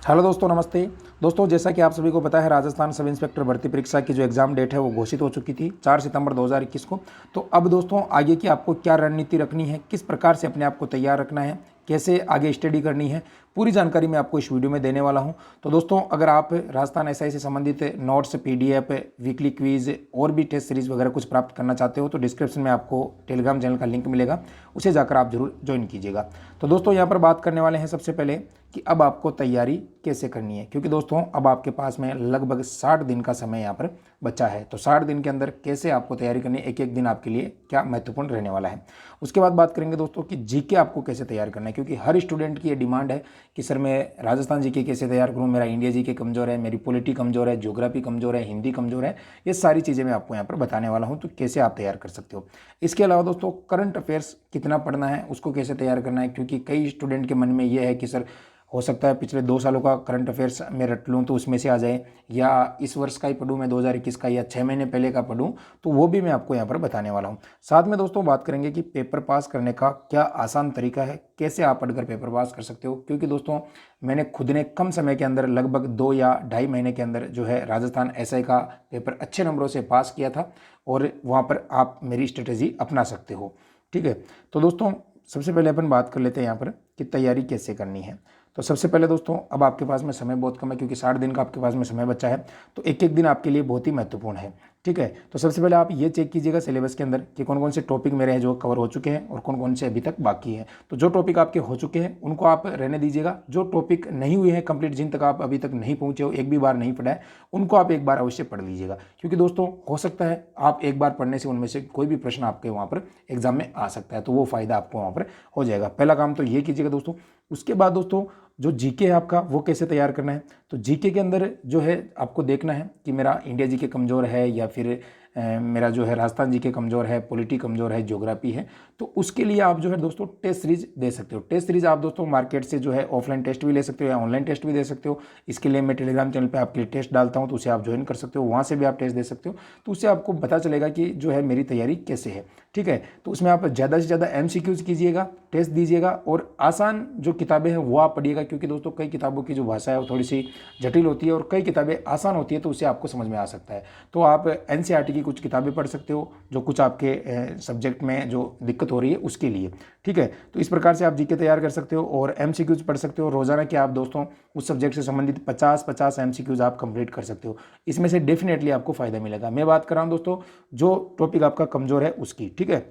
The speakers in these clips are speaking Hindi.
हेलो दोस्तों, नमस्ते। दोस्तों, जैसा कि आप सभी को पता है, राजस्थान सब इंस्पेक्टर भर्ती परीक्षा की जो एग्ज़ाम डेट है वो घोषित हो चुकी थी 4 सितंबर 2021 को। तो अब दोस्तों आगे की आपको क्या रणनीति रखनी है, किस प्रकार से अपने आप को तैयार रखना है, कैसे आगे स्टडी करनी है, पूरी जानकारी मैं आपको इस वीडियो में देने वाला हूं। तो दोस्तों, अगर आप राजस्थान एसआई से संबंधित नोट्स, पीडीएफ, वीकली क्विज और भी टेस्ट सीरीज वगैरह कुछ प्राप्त करना चाहते हो तो डिस्क्रिप्शन में आपको टेलीग्राम चैनल का लिंक मिलेगा, उसे जाकर आप जरूर ज्वाइन कीजिएगा। तो दोस्तों, यहाँ पर बात करने वाले हैं सबसे पहले कि अब आपको तैयारी कैसे करनी है, क्योंकि दोस्तों अब आपके पास में लगभग 60 दिन का समय यहाँ पर बचा है। तो 60 दिन के अंदर कैसे आपको तैयारी करनी है, एक एक दिन आपके लिए क्या महत्वपूर्ण रहने वाला है। उसके बाद बात करेंगे दोस्तों कि जीके आपको कैसे तैयार करना है, क्योंकि हर स्टूडेंट की ये डिमांड है कि सर मैं राजस्थान जीके कैसे तैयार करूँ, मेरा इंडिया जीके कमजोर है, मेरी पॉलिटी कमजोर है, ज्योग्राफी कमजोर है, हिंदी कमजोर है। ये सारी चीज़ें मैं आपको यहाँ पर बताने वाला हूँ, तो कैसे आप तैयार कर सकते हो। इसके अलावा दोस्तों करंट अफेयर्स कितना पढ़ना है, उसको कैसे तैयार करना है, क्योंकि कई स्टूडेंट के मन में ये है कि सर हो सकता है पिछले 2 सालों का करंट अफेयर्स मैं रट लूँ तो उसमें से आ जाए, या इस वर्ष का ही पढ़ूँ मैं 2021 का, या 6 महीने पहले का पढ़ूँ। तो वो भी मैं आपको यहाँ पर बताने वाला हूँ। साथ में दोस्तों बात करेंगे कि पेपर पास करने का क्या आसान तरीका है, कैसे आप पढ़कर पेपर पास कर सकते हो। क्योंकि दोस्तों मैंने खुद ने कम समय के अंदर लगभग 2 या ढाई महीने के अंदर जो है राजस्थान एसआई का पेपर अच्छे नंबरों से पास किया था, और वहाँ पर आप मेरी स्ट्रेटेजी अपना सकते हो। ठीक है, तो दोस्तों सबसे पहले अपन बात कर लेते हैं यहाँ पर कि तैयारी कैसे करनी है। तो सबसे पहले दोस्तों अब आपके पास में समय बहुत कम है, क्योंकि 60 दिन का आपके पास में समय बचा है। तो एक एक दिन आपके लिए बहुत ही महत्वपूर्ण है। ठीक है, तो सबसे पहले आप ये चेक कीजिएगा सिलेबस के अंदर कि कौन कौन से टॉपिक मेरे हैं जो कवर हो चुके हैं और कौन कौन से अभी तक बाकी हैं। तो जो टॉपिक आपके हो चुके हैं उनको आप रहने दीजिएगा। जो टॉपिक नहीं हुए हैं कंप्लीट, जिन तक आप अभी तक नहीं पहुंचे हो, एक भी बार नहीं पढ़ा है, उनको आप एक बार अवश्य पढ़ लीजिएगा। क्योंकि दोस्तों हो सकता है आप एक बार पढ़ने से उनमें से कोई भी प्रश्न आपके वहाँ पर एग्जाम में आ सकता है, तो वो फायदा आपको वहाँ पर हो जाएगा। पहला काम तो ये कीजिएगा दोस्तों। उसके बाद दोस्तों जो जीके है आपका वो कैसे तैयार करना है। तो जीके के अंदर जो है आपको देखना है कि मेरा इंडिया जीके कमज़ोर है, या फिर मेरा जो है राजस्थान जीके कमज़ोर है, पॉलिटी कमज़ोर है, ज्योग्राफी है। तो उसके लिए आप जो है दोस्तों टेस्ट सीरीज दे सकते हो। टेस्ट सीरीज आप दोस्तों मार्केट से जो है ऑफलाइन टेस्ट भी ले सकते हो या ऑनलाइन टेस्ट भी दे सकते हो। इसके लिए मैं टेलीग्राम चैनल पे आपके लिए टेस्ट डालता हूँ, तो उसे आप ज्वाइन कर सकते हो, वहाँ से भी आप टेस्ट दे सकते हो। तो उससे आपको पता चलेगा कि जो है मेरी तैयारी कैसे है। ठीक है, तो उसमें आप ज़्यादा से ज़्यादा MCQs कीजिएगा, टेस्ट दीजिएगा, और आसान जो किताबें हैं वो आप पढ़िएगा। क्योंकि दोस्तों कई किताबों की जो भाषा है वो थोड़ी सी जटिल होती है और कई किताबें आसान होती है, तो उससे आपको समझ में आ सकता है। तो आप NCERT की कुछ किताबें पढ़ सकते हो जो कुछ आपके सब्जेक्ट में जो दिक्कत हो रही है उसके लिए। ठीक है, तो इस प्रकार से आप जीके तैयार कर सकते हो और MCQs पढ़ सकते हो। रोजाना के आप दोस्तों उस सब्जेक्ट से संबंधित 50-50 MCQs आप कंप्लीट कर सकते हो। इसमें से डेफिनेटली आपको फायदा मिलेगा। मैं बात कर रहा हूँ दोस्तों जो टॉपिक आपका कमजोर है उसकी। ठीक है,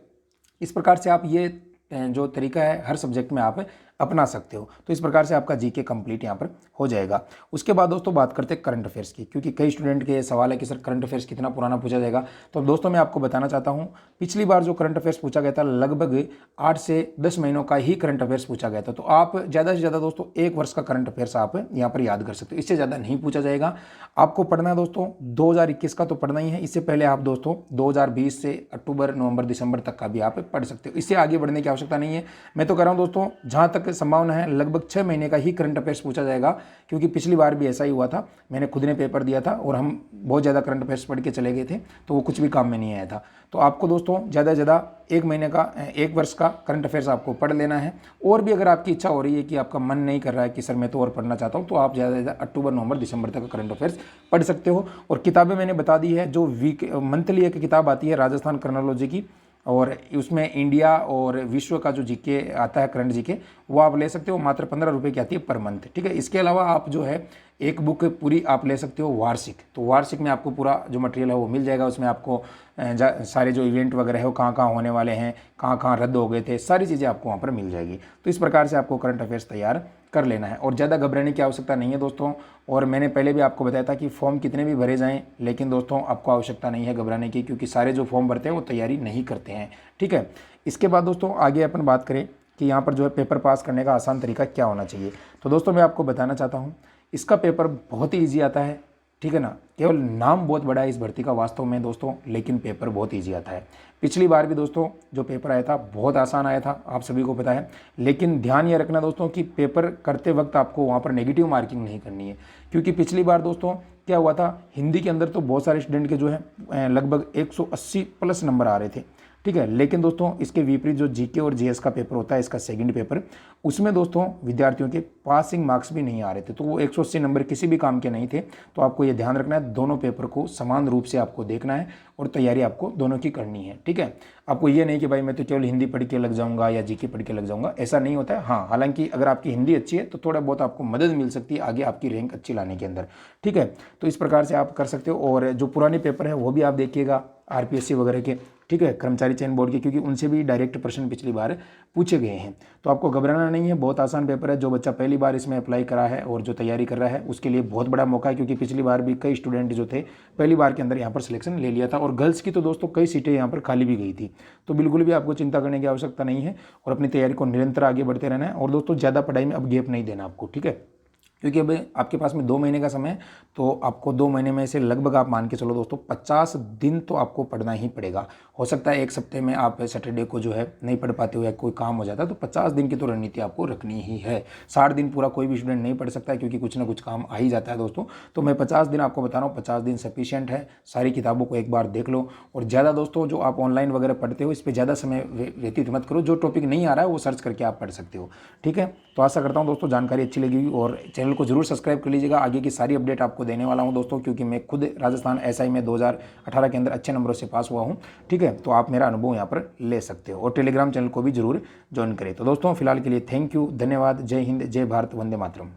इस प्रकार से आप ये जो तरीका है हर सब्जेक्ट में आप अपना सकते हो। तो इस प्रकार से आपका जीके कंप्लीट यहाँ पर हो जाएगा। उसके बाद दोस्तों बात करते हैं करंट अफेयर्स की, क्योंकि कई स्टूडेंट के ये सवाल है कि सर करंट अफेयर्स कितना पुराना पूछा जाएगा। तो दोस्तों मैं आपको बताना चाहता हूँ, पिछली बार जो करंट अफेयर्स पूछा गया था लगभग 8 से 10 महीनों का ही करंट अफेयर्स पूछा गया था। तो आप ज़्यादा से ज़्यादा दोस्तों 1 वर्ष का करंट अफेयर्स आप यहाँ पर याद कर सकते हो, इससे ज़्यादा नहीं पूछा जाएगा। आपको पढ़ना है दोस्तों 2021 का तो पढ़ना ही है, इससे पहले आप दोस्तों 2020 से अक्टूबर, नवंबर, दिसंबर तक का भी आप पढ़ सकते हो। इससे आगे बढ़ने की आवश्यकता नहीं है। मैं तो कह रहा हूँ दोस्तों जहाँ तक संभावना है लगभग 6 महीने का ही करंट अफेयर्स पूछा जाएगा, क्योंकि पिछली बार भी ऐसा ही हुआ था। मैंने खुद ने पेपर दिया था और हम बहुत ज़्यादा करंट अफेयर्स पढ़ के चले गए थे, तो वो कुछ भी काम में नहीं आया था। तो आपको दोस्तों ज़्यादा से ज़्यादा 1 महीने का, 1 वर्ष का करंट अफेयर्स आपको पढ़ लेना है। और भी अगर आपकी इच्छा हो रही है कि आपका मन नहीं कर रहा है कि सर मैं तो और पढ़ना चाहता हूँ, तो आप ज़्यादा से ज़्यादा अक्टूबर, नवंबर, दिसंबर तक का करंट अफेयर्स पढ़ सकते हो। और किताबें मैंने बता दी है, जो मंथली एक किताब आती है राजस्थान क्रॉनोलॉजी की, और उसमें इंडिया और विश्व का जो जीके आता है, करंट जीके, वो आप ले सकते हो। मात्र 15 रुपये की आती है पर मंथ। ठीक है, इसके अलावा आप जो है एक बुक पूरी आप ले सकते हो वार्षिक। तो वार्षिक में आपको पूरा जो मटेरियल है वो मिल जाएगा। उसमें आपको सारे जो इवेंट वगैरह है वो कहाँ कहाँ होने वाले हैं, कहाँ कहाँ रद्द हो गए थे, सारी चीज़ें आपको वहाँ पर मिल जाएगी। तो इस प्रकार से आपको करंट अफेयर्स तैयार कर लेना है, और ज़्यादा घबराने की आवश्यकता नहीं है दोस्तों। और मैंने पहले भी आपको बताया था कि फॉर्म कितने भी भरे जाएं, लेकिन दोस्तों आपको आवश्यकता नहीं है घबराने की, क्योंकि सारे जो फॉर्म भरते हैं वो तैयारी नहीं करते हैं। ठीक है, इसके बाद दोस्तों आगे अपन बात करें कि यहाँ पर जो है पेपर पास करने का आसान तरीका क्या होना चाहिए। तो दोस्तों मैं आपको बताना चाहता हूँ, इसका पेपर बहुत ही ईजी आता है। ठीक है ना, केवल नाम बहुत बड़ा है इस भर्ती का वास्तव में दोस्तों, लेकिन पेपर बहुत ईजी आता है। पिछली बार भी दोस्तों जो पेपर आया था बहुत आसान आया था, आप सभी को पता है। लेकिन ध्यान ये रखना दोस्तों कि पेपर करते वक्त आपको वहाँ पर नेगेटिव मार्किंग नहीं करनी है, क्योंकि पिछली बार दोस्तों क्या हुआ था, हिंदी के अंदर तो बहुत सारे स्टूडेंट के जो है लगभग 180 प्लस नंबर आ रहे थे। ठीक है। लेकिन दोस्तों इसके विपरीत जो जीके और जीएस का पेपर होता है, इसका सेकंड पेपर, उसमें दोस्तों विद्यार्थियों के पासिंग मार्क्स भी नहीं आ रहे थे, तो वो 180 नंबर किसी भी काम के नहीं थे। तो आपको ये ध्यान रखना है, दोनों पेपर को समान रूप से आपको देखना है और तैयारी आपको दोनों की करनी है। ठीक है, आपको ये नहीं कि भाई मैं तो केवल हिंदी पढ़ के लग जाऊंगा या जीके पढ़ के लग जाऊंगा, ऐसा नहीं होता है। हाँ, हालांकि अगर आपकी हिंदी अच्छी है तो थोड़ा बहुत आपको मदद मिल सकती है आगे आपकी रैंक अच्छी लाने के अंदर। ठीक है, तो इस प्रकार से आप कर सकते हो। और जो पुराने पेपर है वो भी आप देखिएगा, आरपीएससी वगैरह के, ठीक है, कर्मचारी चयन बोर्ड के, क्योंकि उनसे भी डायरेक्ट प्रश्न पिछली बार पूछे गए हैं। तो आपको घबराना नहीं है, बहुत आसान पेपर है। जो बच्चा पहली बार इसमें अप्लाई करा है और जो तैयारी कर रहा है उसके लिए बहुत बड़ा मौका है, क्योंकि पिछली बार भी कई स्टूडेंट जो थे पहली बार के अंदर यहाँ पर सिलेक्शन ले लिया था, और गर्ल्स की तो दोस्तों कई सीटें यहाँ पर खाली भी गई थी। तो बिल्कुल भी आपको चिंता करने की आवश्यकता नहीं है, और अपनी तैयारी को निरंतर आगे बढ़ते रहना है। और दोस्तों ज़्यादा पढ़ाई में अब गैप नहीं देना आपको, ठीक है, क्योंकि अब आपके पास में 2 महीने का समय है। तो आपको 2 महीने में से लगभग आप मान के चलो दोस्तों 50 दिन तो आपको पढ़ना ही पड़ेगा। हो सकता है एक सप्ते में आप सैटरडे को जो है नहीं पढ़ पाते हो या कोई काम हो जाता है, तो 50 दिन की तो रणनीति आपको रखनी ही है। 60 दिन पूरा कोई भी स्टूडेंट नहीं पढ़ सकता है, क्योंकि कुछ ना कुछ काम आ ही जाता है दोस्तों। तो मैं 50 दिन आपको बता रहा हूँ, 50 दिन सफिशियंट है। सारी किताबों को एक बार देख लो, और ज़्यादा दोस्तों जो आप ऑनलाइन वगैरह पढ़ते हो इस पर ज़्यादा समय व्यतीत मत करो। जो टॉपिक नहीं आ रहा है वो सर्च करके आप पढ़ सकते हो। ठीक है, तो आशा करता हूँ दोस्तों जानकारी अच्छी लगी, और चैनल को जरूर सब्सक्राइब कर लीजिएगा। आगे की सारी अपडेट आपको देने वाला हूं दोस्तों, क्योंकि मैं खुद राजस्थान एसआई में 2018 के अंदर अच्छे नंबरों से पास हुआ हूं। ठीक है, तो आप मेरा अनुभव यहां पर ले सकते हो, और टेलीग्राम चैनल को भी जरूर ज्वाइन करें। तो दोस्तों फिलहाल के लिए थैंक यू, धन्यवाद, जय हिंद, जय भारत, वंदे मातरम।